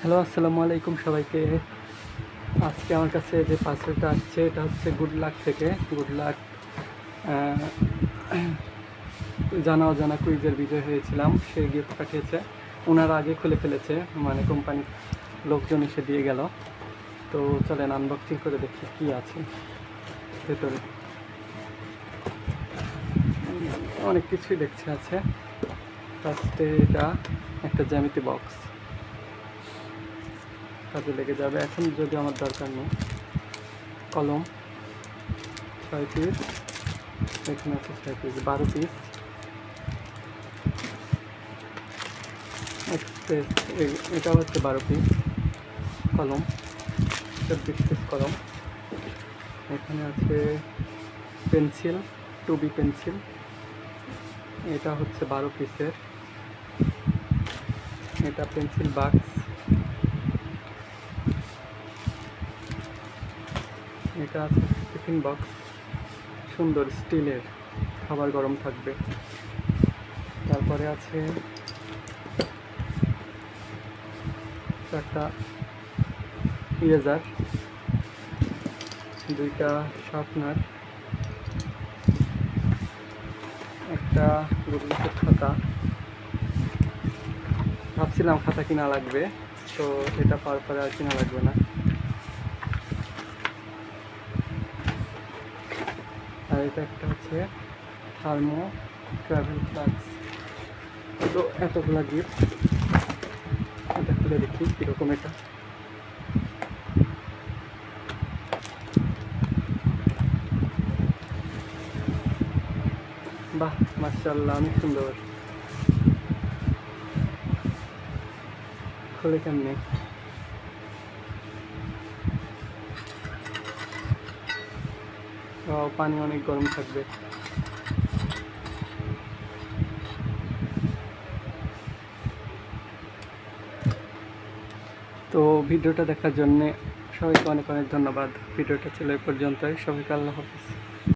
Hello, আসসালামু আলাইকুম সবাইকে। আজকে আমার কাছে যে পার্সেলটা আসছে এটা হচ্ছে গুড লাক থেকে। গুড লাক জানা অজানা কুইজের বিজয় হয়েছিলাম, সে গিফট পাঠিয়েছে। ওনারা আগে খুলে ফেলেছে, মানে কোম্পানির লোকজন এসে দিয়ে গেল। তো চলেন আনবক্সিং করে দেখি কি আছে ভেতরে। অনেক কিছুই দেখছে আছে। ফার্স্টে এটা একটা জ্যামিতি বক্স, কাজে লেগে যাবে। এখন যদি আমার দরকার নেই। কলম 6 পিস, এখানে আছে 6 পিস, 12 পিস। এক্সপ্রেস এটা হচ্ছে 12 পিস কলম, 24 পিস কলম। এখানে আছে পেন্সিল, 2B পেন্সিল, এটা হচ্ছে 12 পিসের। এটা পেন্সিল বাক্স, এটা আছে টিফিন বক্স, সুন্দর স্টিলের, খাবার গরম থাকবে। তারপরে আছে একটা ইরেজার, 2টা শার্পনার, একটা গুগলের খাতা। ভাবছিলাম খাতা কিনা লাগবে, তো এটা পাওয়ার পরে আর কিনা লাগবে না। আর এটা একটা হচ্ছে থার্মো ট্রাভেল ফ্লাক্স। তো এতগুলা গিফট, এটা খুলে দেখি কীরকম। এটা বাহ, মাশাআল্লাহ, অনেক সুন্দর। খুলে কেমনে? পানি অনেক গরম থাকবে। তো ভিডিওটা দেখার জন্যে সবাইকে অনেক অনেক ধন্যবাদ। ভিডিওটা ছিল এই পর্যন্তই। সবাইকে আল্লাহ হাফেজ।